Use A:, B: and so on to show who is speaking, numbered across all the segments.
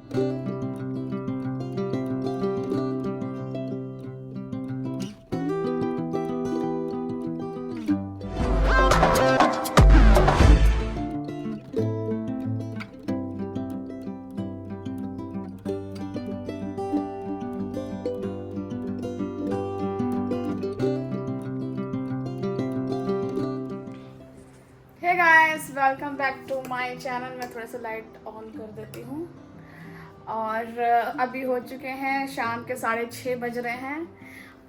A: Hey guys, welcome back to my channel. मैं थोड़ा सा लाइट ऑन कर देती हूँ। और अभी हो चुके हैं शाम के 6:30 बज रहे हैं।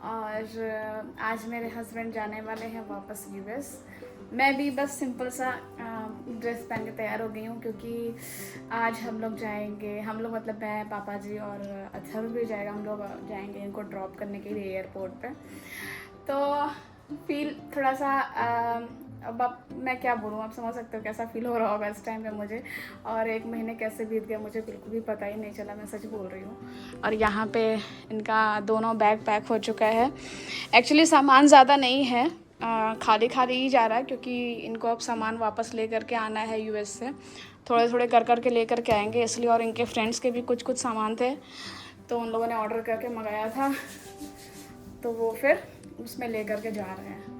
A: और आज मेरे हस्बैंड जाने वाले हैं वापस यूएस। मैं भी बस सिंपल सा ड्रेस पहन के तैयार हो गई हूँ, क्योंकि आज हम लोग जाएंगे। हम लोग मतलब मैं, पापा जी और अथर्व भी जाएगा। हम लोग जाएंगे इनको ड्रॉप करने के लिए एयरपोर्ट पे। तो फील थोड़ा सा अब आप मैं क्या बोलूँ, आप समझ सकते हो कैसा फील हो रहा होगा इस टाइम पे मुझे। और 1 महीने कैसे बीत गया मुझे बिल्कुल भी पता ही नहीं चला, मैं सच बोल रही हूँ। और यहाँ पे इनका दोनों बैग पैक हो चुका है। एक्चुअली सामान ज़्यादा नहीं है, खाली खाली ही जा रहा है, क्योंकि इनको अब सामान वापस ले करके आना है यूएस से। थोड़े थोड़े कर कर के ले कर के आएंगे इसलिए। और इनके फ्रेंड्स के भी कुछ कुछ सामान थे, तो उन लोगों ने ऑर्डर करके मंगाया था, तो वो फिर उसमें ले करके जा रहे हैं।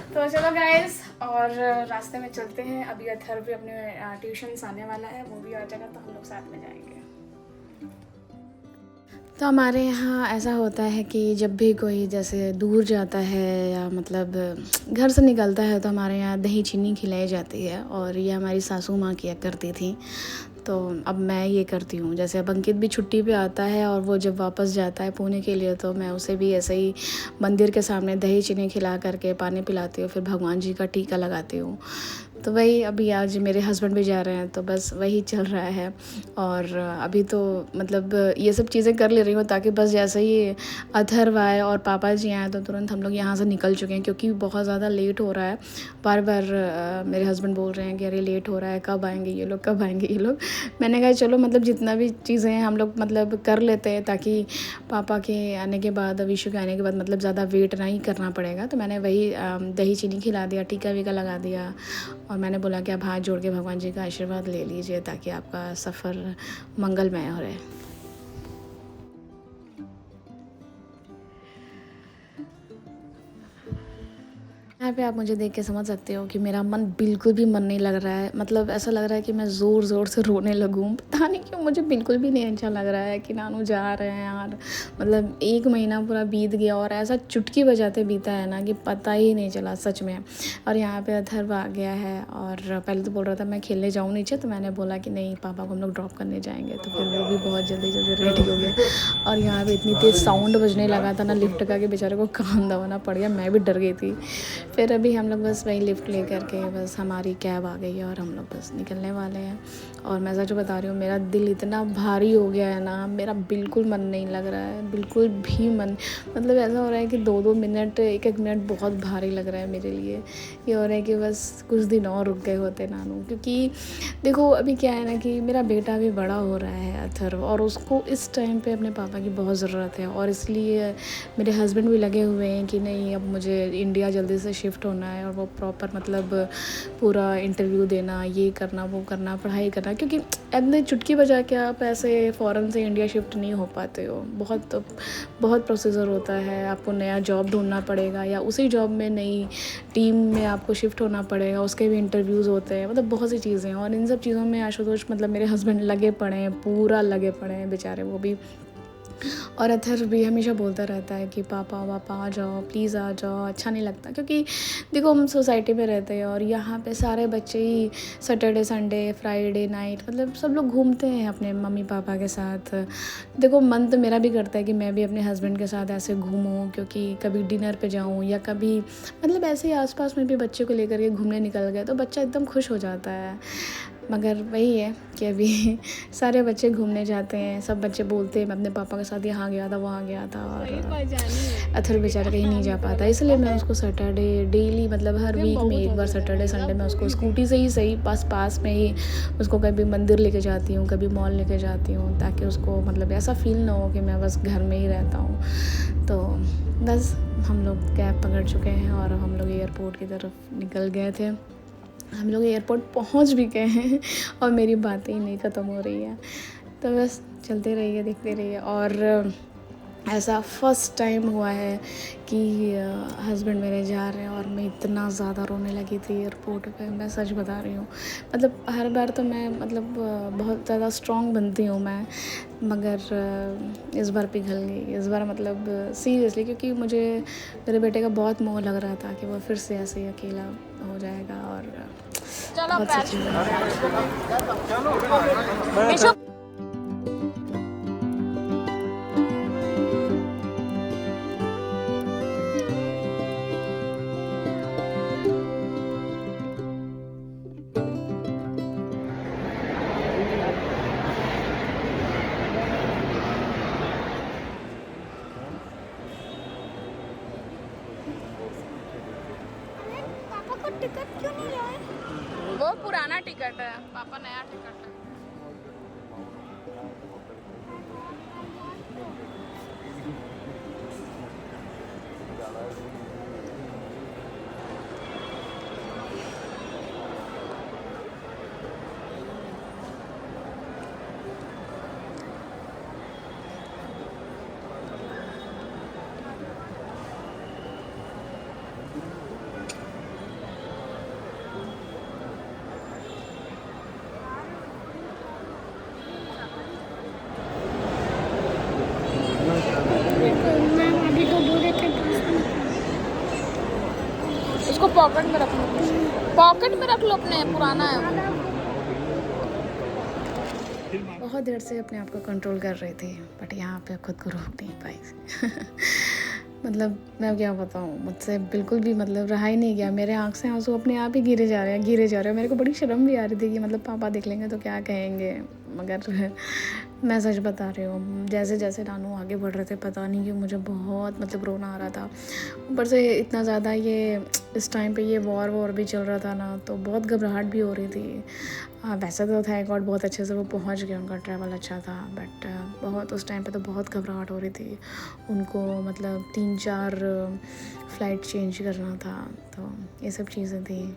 A: तो चलो गाइस, और रास्ते में चलते हैं। अभी अथर्व भी अपने ट्यूशन से आने वाला है, वो भी आ जाएगा, तो हम लोग साथ में जाएंगे। तो हमारे यहाँ ऐसा होता है कि जब भी कोई जैसे दूर जाता है या मतलब घर से निकलता है, तो हमारे यहाँ दही चीनी खिलाई जाती है। और ये हमारी सासू माँ किया करती थी, तो अब मैं ये करती हूँ। जैसे अब अंकित भी छुट्टी पे आता है और वो जब वापस जाता है पुणे के लिए, तो मैं उसे भी ऐसे ही मंदिर के सामने दही चीनी खिला करके पानी पिलाती हूँ, फिर भगवान जी का टीका लगाती हूँ। तो वही अभी आज मेरे हस्बैंड भी जा रहे हैं, तो बस वही चल रहा है। और अभी तो मतलब ये सब चीज़ें कर ले रही हूँ, ताकि बस जैसे ही अथर्व आए और पापा जी आए तो तुरंत हम लोग यहाँ से निकल चुके हैं, क्योंकि बहुत ज़्यादा लेट हो रहा है। बार बार मेरे हस्बैंड बोल रहे हैं कि अरे लेट हो रहा है, कब आएंगे ये लोग, कब आएंगे ये लोग। मैंने कहा चलो मतलब जितना भी चीज़ें हैं हम लोग मतलब कर लेते हैं, ताकि पापा के आने के बाद, विशु के आने के बाद मतलब ज़्यादा वेट नहीं करना पड़ेगा। तो मैंने वही दही चीनी खिला दिया, टीका वीका लगा दिया। और मैंने बोला कि आप हाथ जोड़ के भगवान जी का आशीर्वाद ले लीजिए, ताकि आपका सफ़र मंगलमय हो रहे। यहाँ पे आप मुझे देख के समझ सकते हो कि मेरा मन बिल्कुल भी मन नहीं लग रहा है। मतलब ऐसा लग रहा है कि मैं ज़ोर ज़ोर से रोने लगूँ। पता नहीं क्यों मुझे बिल्कुल भी नहीं अच्छा लग रहा है कि नानू जा रहे हैं यार। मतलब 1 महीना पूरा बीत गया और ऐसा चुटकी बजाते बीता है ना कि पता ही नहीं चला सच में। और यहाँ पे अथर्व आ गया है, और पहले तो बोल रहा था मैं खेलने जाऊँ नीचे, तो मैंने बोला कि नहीं, पापा को हम लोग ड्रॉप करने जाएंगे। तो फिर वो भी बहुत जल्दी जल्दी रेडी हो गया। और यहाँ पर इतनी तेज़ साउंड बजने लगा था ना लिफ्ट का, कि बेचारे को कान दबाना पड़ गया। मैं भी डर गई थी। फिर अभी हम लोग बस वही लिफ्ट ले करके बस हमारी कैब आ गई है और हम लोग बस निकलने वाले हैं। और मैं सच बता रही हूँ, मेरा दिल इतना भारी हो गया है ना, मेरा बिल्कुल मन नहीं लग रहा है, बिल्कुल भी मन। मतलब ऐसा हो रहा है कि 2-2 मिनट, 1-1 मिनट बहुत भारी लग रहा है मेरे लिए। ये हो रहा है कि बस कुछ दिन और रुक गए होते नानू। क्योंकि देखो अभी क्या है ना कि मेरा बेटा भी बड़ा हो रहा है अथर्व, और उसको इस टाइम पे अपने पापा की बहुत ज़रूरत है। और इसलिए मेरे हस्बैंड भी लगे हुए हैं कि नहीं, अब मुझे इंडिया जल्दी से शिफ्ट होना है। और वो प्रॉपर मतलब पूरा इंटरव्यू देना, ये करना, वो करना, पढ़ाई करना। क्योंकि इतने चुटकी बजा के आप ऐसे फ़ौरन से इंडिया शिफ्ट नहीं हो पाते हो। बहुत बहुत प्रोसीजर होता है। आपको नया जॉब ढूंढना पड़ेगा, या उसी जॉब में नई टीम में आपको शिफ्ट होना पड़ेगा, उसके भी इंटरव्यूज़ होते हैं। मतलब बहुत सी चीज़ें हैं, और इन सब चीज़ों में आशुतोष मतलब मेरे हस्बैंड लगे पड़े हैं, पूरा लगे पड़े हैं बेचारे वो भी। और अथर्व भी हमेशा बोलता रहता है कि पापा वापा आ जाओ, प्लीज़ आ जाओ। अच्छा नहीं लगता, क्योंकि देखो हम सोसाइटी में रहते हैं और यहाँ पे सारे बच्चे ही सैटरडे संडे फ्राइडे नाइट मतलब सब लोग घूमते हैं अपने मम्मी पापा के साथ। देखो मन तो मेरा भी करता है कि मैं भी अपने हस्बैंड के साथ ऐसे घूमूं, क्योंकि कभी डिनर पे जाऊं या कभी मतलब ऐसे ही आसपास में भी बच्चे को लेकर के घूमने निकल गए तो बच्चा एकदम खुश हो जाता है। मगर वही है कि अभी सारे बच्चे घूमने जाते हैं, सब बच्चे बोलते हैं मैं अपने पापा के साथ यहाँ गया था, वहाँ गया था। और अथर्व बेचारा कहीं नहीं जा पाता, इसलिए मैं उसको सैटरडे डेली मतलब हर वीक में एक बार सैटरडे संडे मैं उसको स्कूटी से ही सही पास में ही उसको कभी मंदिर लेके जाती हूँ, कभी मॉल लेके जाती हूँ, ताकि उसको मतलब ऐसा फील ना हो कि मैं बस घर में ही रहता हूँ। तो बस हम लोग कैब पकड़ चुके हैं और हम लोग एयरपोर्ट की तरफ निकल गए थे। हम लोग एयरपोर्ट पहुंच भी गए हैं और मेरी बातें ही नहीं ख़त्म हो रही है। तो बस चलते रहिए, देखते रहिए। और ऐसा फर्स्ट टाइम हुआ है कि हस्बैंड मेरे जा रहे हैं और मैं इतना ज़्यादा रोने लगी थी एयरपोर्ट पे, मैं सच बता रही हूँ। मतलब हर बार तो मैं मतलब बहुत ज़्यादा स्ट्रॉन्ग बनती हूँ मैं, मगर इस बार पिघल गई। इस बार मतलब सीरियसली, क्योंकि मुझे मेरे बेटे का बहुत मोह लग रहा था कि वो फिर से ऐसे ही अकेला हो जाएगा। और बहुत सी चीज़ें।
B: पापा को टिकट क्यों नहीं लाए?
A: वो पुराना टिकट है, पापा नया टिकट है।
B: मैम अभी तो बोले थे
A: उसको पॉकेट में रख लो, पॉकेट में रख लो अपने, पुराना है वो। बहुत देर से अपने आप को कंट्रोल कर रही थी, बट यहाँ पे खुद को रोक नहीं पाई। मतलब मैं क्या बताऊँ, मुझसे बिल्कुल भी मतलब रहा ही नहीं गया। मेरे आँख से आंसू अपने आप ही गिरे जा रहे हैं, गिरे जा रहे हैं। मेरे को बड़ी शर्म भी आ रही थी कि मतलब पापा देख लेंगे तो क्या कहेंगे, मगर मैं सच बता रही हूँ, जैसे जैसे नानू आगे बढ़ रहे थे, पता नहीं क्यों मुझे बहुत मतलब रोना आ रहा था। ऊपर से इतना ज़्यादा ये इस टाइम पे ये वॉर भी चल रहा था ना, तो बहुत घबराहट भी हो रही थी। वैसे तो थैंक गॉड बहुत अच्छे से वो पहुंच गए, उनका ट्रैवल अच्छा था, बट बहुत उस टाइम पे तो बहुत घबराहट हो रही थी उनको। मतलब 3-4 फ़्लाइट चेंज करना था, तो ये सब चीज़ें थी।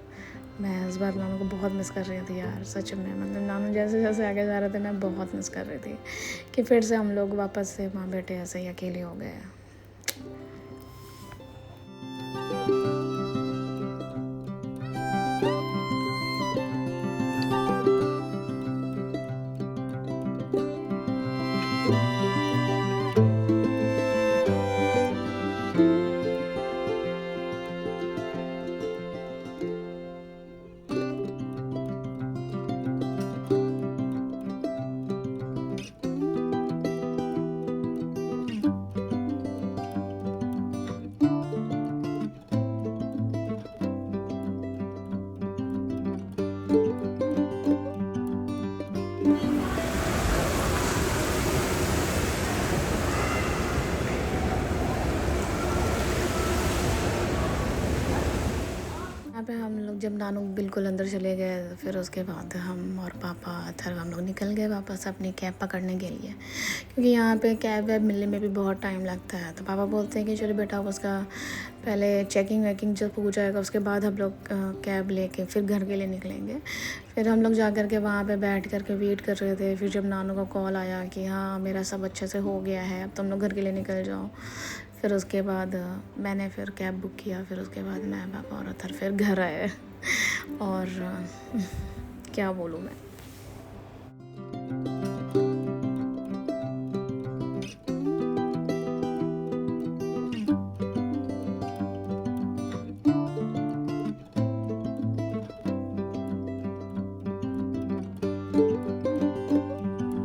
A: मैं इस बार नानू को बहुत मिस कर रही थी यार, सच में। मतलब नानू जैसे जैसे आगे जा रहे थे, मैं बहुत मिस कर रही थी कि फिर से हम लोग वापस से माँ बेटे ऐसे ही अकेले हो गए। यहाँ पे हम लोग जब नानू बिल्कुल अंदर चले गए, फिर उसके बाद हम और पापा हम लोग निकल गए वापस अपनी कैब पकड़ने के लिए, क्योंकि यहाँ पे कैब वैब मिलने में भी बहुत टाइम लगता है। तो पापा बोलते हैं कि चलो बेटा, उसका पहले चेकिंग वेकिंग जब हो जाएगा, उसके बाद हम लोग कैब लेके फिर घर के लिए निकलेंगे। फिर हम लोग जा कर के वहाँ पे बैठ कर के वेट कर रहे थे। फिर जब नानू का कॉल आया कि हाँ मेरा सब अच्छे से हो गया है, अब तुम लोग घर के लिए निकल जाओ, फिर उसके बाद मैंने फिर कैब बुक किया। फिर उसके बाद मैं, पापा और अथर फिर घर आए। और क्या बोलूँ मैं।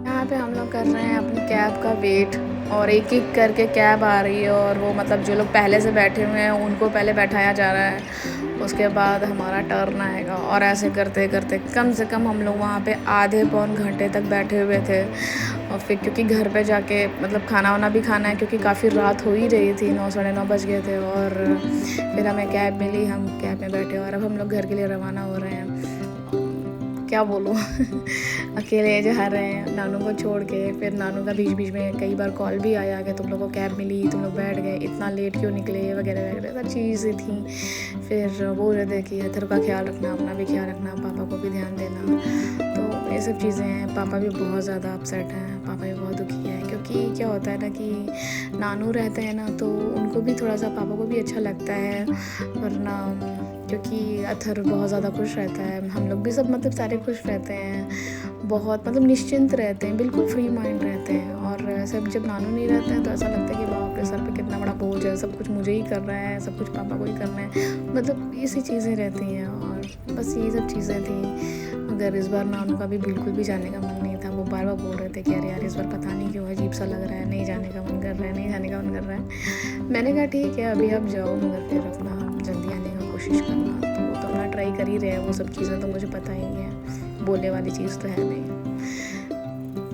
A: यहाँ पे हम लोग कर रहे हैं अपनी कैब का वेट, और एक एक करके कैब आ रही है, और वो मतलब जो लोग पहले से बैठे हुए हैं उनको पहले बैठाया जा रहा है, उसके बाद हमारा टर्न आएगा। और ऐसे करते करते कम से कम हम लोग वहाँ पे आधे पौन घंटे तक बैठे हुए थे। और फिर क्योंकि घर पे जाके मतलब खाना वाना भी खाना है, क्योंकि काफ़ी रात हो ही रही थी, 9 साढ़े 9 बज गए थे। और फिर हमें कैब मिली, हम कैब में बैठे और अब हम लोग घर के लिए रवाना हो रहे हैं। क्या बोलूँ अकेले जा रहे हैं नानू को छोड़ के। फिर नानू का बीच बीच में कई बार कॉल भी आया कि तुम लोग को कैब मिली, तुम लोग बैठ गए, इतना लेट क्यों निकले, वगैरह वगैरह सब चीज़ें थी। फिर बोल रहे थे कि अथर का ख्याल रखना, अपना भी ख्याल रखना, पापा को भी ध्यान देना। तो ये सब चीज़ें हैं। पापा भी बहुत ज़्यादा अपसेट हैं, पापा भी बहुत दुखी हैं, क्योंकि क्या होता है ना कि नानू रहते हैं ना तो उनको भी थोड़ा सा, पापा को भी अच्छा लगता है। वरना क्योंकि अथर बहुत ज़्यादा खुश रहता है, हम लोग भी सब मतलब सारे खुश रहते हैं, बहुत मतलब निश्चिंत रहते हैं, बिल्कुल फ्री माइंड रहते हैं। और सब जब नानू नहीं रहते हैं तो ऐसा लगता है कि बाप रे, सर पे कितना बड़ा बोझ है, सब कुछ मुझे ही करना है, सब कुछ पापा को ही करना है, मतलब ऐसी चीज़ें रहती हैं। और बस ये सब चीज़ें थी। मगर इस बार नानू का भी बिल्कुल भी जाने का मन नहीं था। वो बार बार बोल रहे थे कि अरे यार इस बार पता नहीं क्यों अजीब सा लग रहा है, नहीं जाने का मन कर रहा है, नहीं जाने का मन कर रहा है। मैंने कहा ठीक है अभी आप जाओ, मगर फिर अपना जल्दी आने का कोशिश करना। तो वो तो अपना ट्राई कर ही रहे हैं, वो सब चीज़ें तो मुझे पता ही है, बोलने वाली चीज़ तो है नहीं।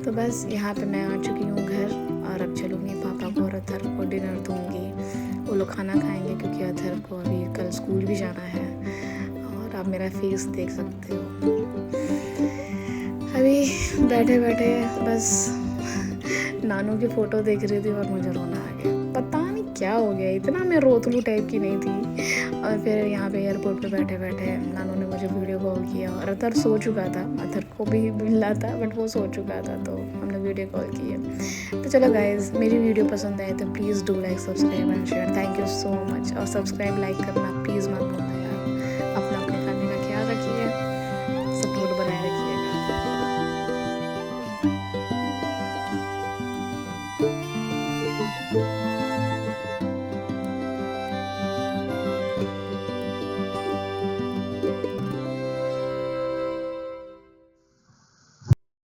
A: तो बस यहाँ पे मैं आ चुकी हूँ घर, और अब चलूँगी पापा को और अथर को डिनर दूँगी। वो लोग खाना खाएंगे क्योंकि अथर को अभी कल स्कूल भी जाना है। और आप मेरा फेस देख सकते हो, अभी बैठे बैठे बस नानू की फ़ोटो देख रही थी और मुझे रोना आ गया। पता नहीं क्या हो गया, इतना मैं रोतलू टाइप की नहीं थी। और फिर यहाँ पे एयरपोर्ट पे बैठे बैठे नानू ने मुझे वीडियो कॉल किया, और अतर सो चुका था, अतर को भी मिलना था बट वो सो चुका था, तो हमने वीडियो कॉल किया। तो चलो गाइज़, मेरी वीडियो पसंद आए तो please do like, subscribe and share. Thank you so much. और सब्सक्राइब लाइक करना प्लीज़ मत भूलना यार। अपना अपनी फैमिली का ख्याल रखिए, सपोर्ट बनाए रखिएगा।